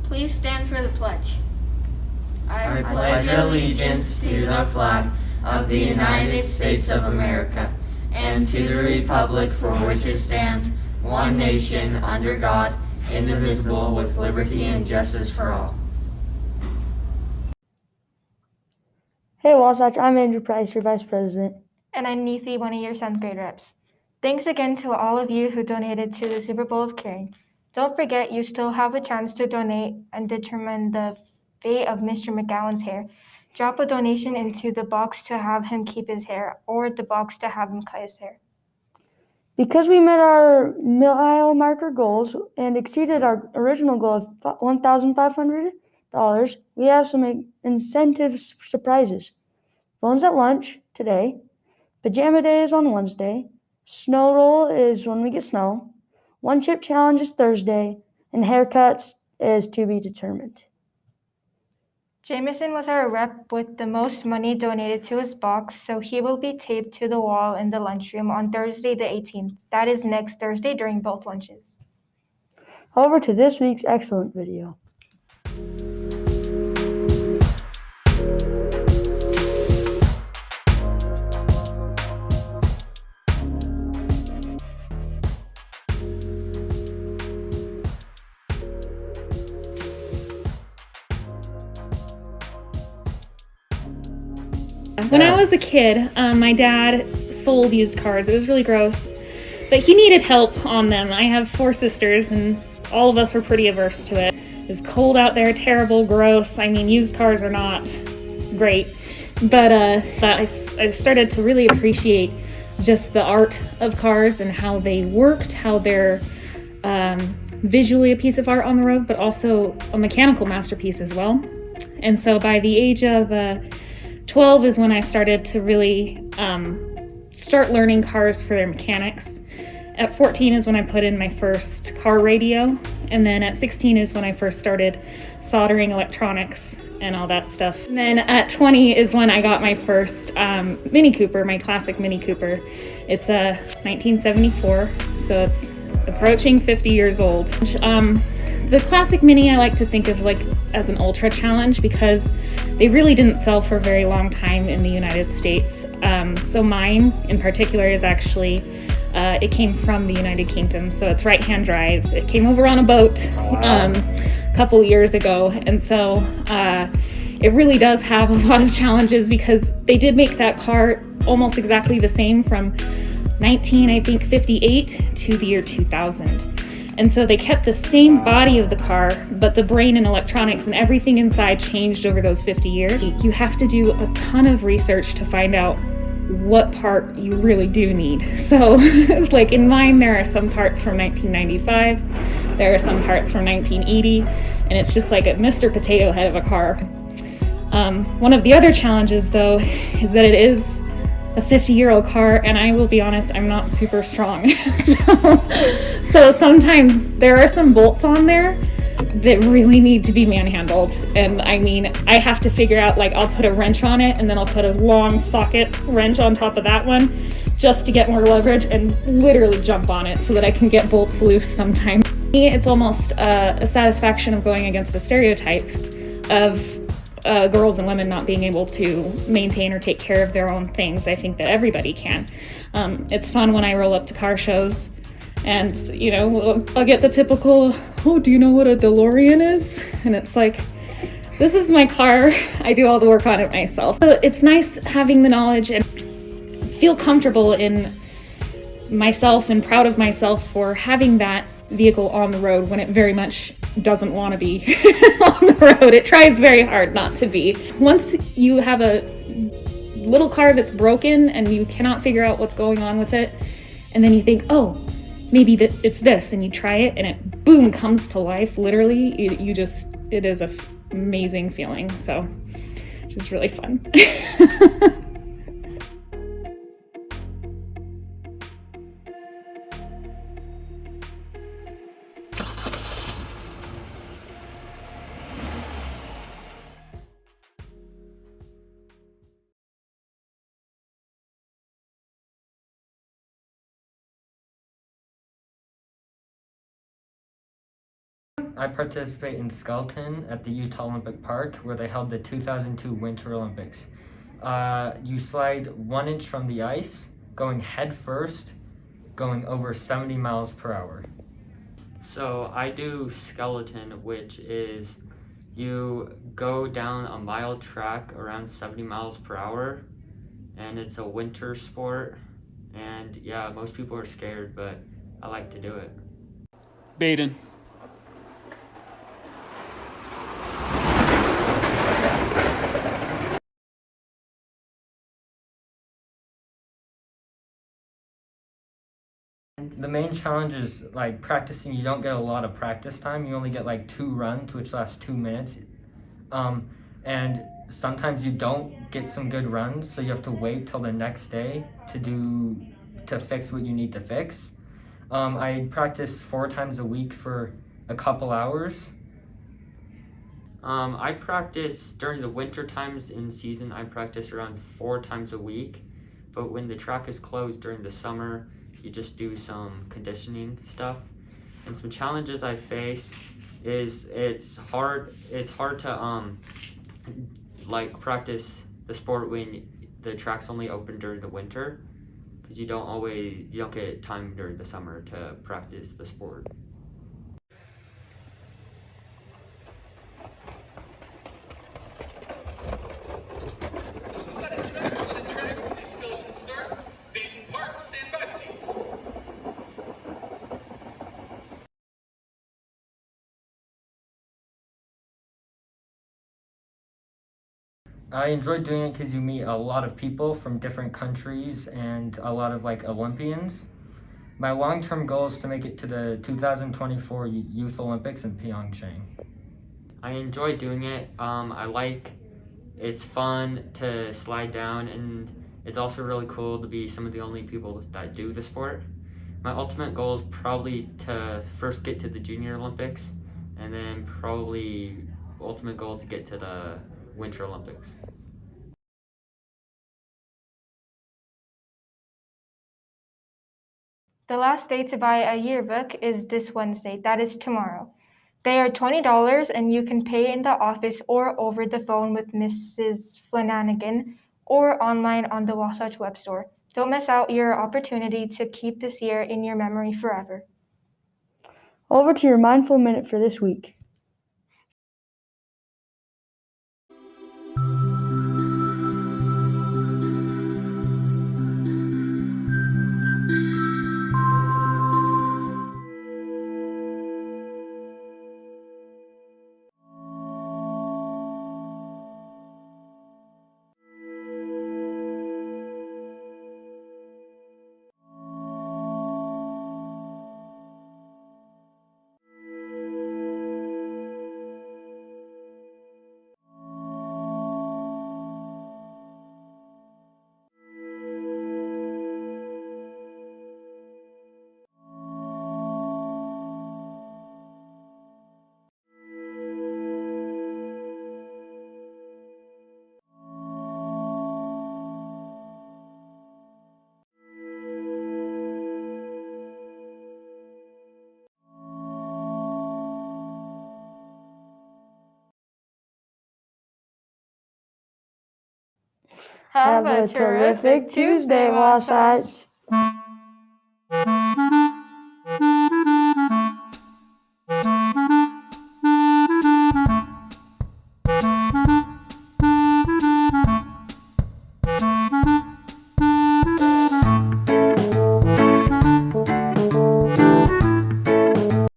Please stand for the pledge. I pledge allegiance to the flag of the United States of America and to the republic for which it stands, one nation, under God, indivisible, with liberty and justice for all. Hey Wasatch, I'm Andrew Price, your Vice President. And I'm Neethi, one of your 7th grade reps. Thanks again to all of you who donated to the Super Bowl of Caring. Don't forget, you still have a chance to donate and determine the fate of Mr. McGowan's hair. Drop a donation into the box to have him keep his hair, or the box to have him cut his hair. Because we met our mile marker goals and exceeded our original goal of $1,500, we have some incentive surprises. Phones at lunch today, pajama day is on Wednesday, snow roll is when we get snow, one chip challenge is Thursday, and haircuts is to be determined. Jameson was our rep with the most money donated to his box, so he will be taped to the wall in the lunchroom on Thursday the 18th. That is next Thursday during both lunches. Over to this week's excellent video. When I was a kid, my dad sold used cars. It was really gross, but he needed help on them. I have 4 sisters, and all of us were pretty averse to it. It was cold out there, terrible, gross. I mean, used cars are not great, but I started to really appreciate just the art of cars and how they worked, how they're visually a piece of art on the road, but also a mechanical masterpiece as well. And so by the age of 12 is when I started to really start learning cars for their mechanics. At 14 is when I put in my first car radio, and then at 16 is when I first started soldering electronics and all that stuff. And then at 20 is when I got my first Mini Cooper, my classic Mini Cooper. It's a 1974, so it's approaching 50 years old. The classic Mini I like to think of like as an ultra challenge because they really didn't sell for a very long time in the United States. So mine in particular is actually, it came from the United Kingdom, so it's right-hand drive. It came over on a boat a couple years ago, and so it really does have a lot of challenges because they did make that car almost exactly the same from 1958 to the year 2000. And so they kept the same body of the car, but the brain and electronics and everything inside changed over those 50 years. You have to do a ton of research to find out what part you really do need. So like in mine, there are some parts from 1995, there are some parts from 1980, and it's just like a Mr. Potato Head of a car. One of the other challenges though is that it is a 50-year-old car, and I will be honest, I'm not super strong. So sometimes there are some bolts on there that really need to be manhandled. And I mean, I have to figure out, like, I'll put a wrench on it and then I'll put a long socket wrench on top of that one just to get more leverage and literally jump on it so that I can get bolts loose sometimes. It's almost a satisfaction of going against a stereotype of girls and women not being able to maintain or take care of their own things. I think that everybody can. It's fun when I roll up to car shows and, you know, I'll get the typical, oh, do you know what a DeLorean is? And it's like, this is my car. I do all the work on it myself. So it's nice having the knowledge and feel comfortable in myself and proud of myself for having that vehicle on the road when it very much doesn't want to be on the road. It tries very hard not to be. Once you have a little car that's broken and you cannot figure out what's going on with it, and then you think, oh, maybe it's this, and you try it and it boom comes to life. Literally, it is an amazing feeling. So it's just really fun. I participate in skeleton at the Utah Olympic Park, where they held the 2002 Winter Olympics. You slide 1 inch from the ice, going head first, going over 70 miles per hour. So I do skeleton, which is you go down a mile track around 70 miles per hour, and it's a winter sport. And yeah, most people are scared, but I like to do it. Baden. The main challenge is like practicing. You don't get a lot of practice time. You only get like 2 runs, which last 2 minutes. And sometimes you don't get some good runs, so you have to wait till the next day to fix what you need to fix. I practice 4 times a week for a couple hours. I practice during the winter times in season. I practice around 4 times a week, but when the track is closed during the summer, you just do some conditioning stuff. And some challenges I face is it's hard to like practice the sport when the track's only open during the winter, because you don't get time during the summer to practice the sport. I enjoy doing it because you meet a lot of people from different countries and a lot of like Olympians. My long-term goal is to make it to the 2024 Youth Olympics in Pyeongchang. I enjoy doing it. It's fun to slide down, and it's also really cool to be some of the only people that do the sport. My ultimate goal is probably to first get to the Junior Olympics, and then probably ultimate goal to get to the Winter Olympics. The last day to buy a yearbook is this Wednesday. That is tomorrow. They are $20 and you can pay in the office or over the phone with Mrs. Flanagan or online on the Wasatch Web Store. Don't miss out your opportunity to keep this year in your memory forever. Over to your Mindful Minute for this week. Have a terrific Tuesday, Wasatch.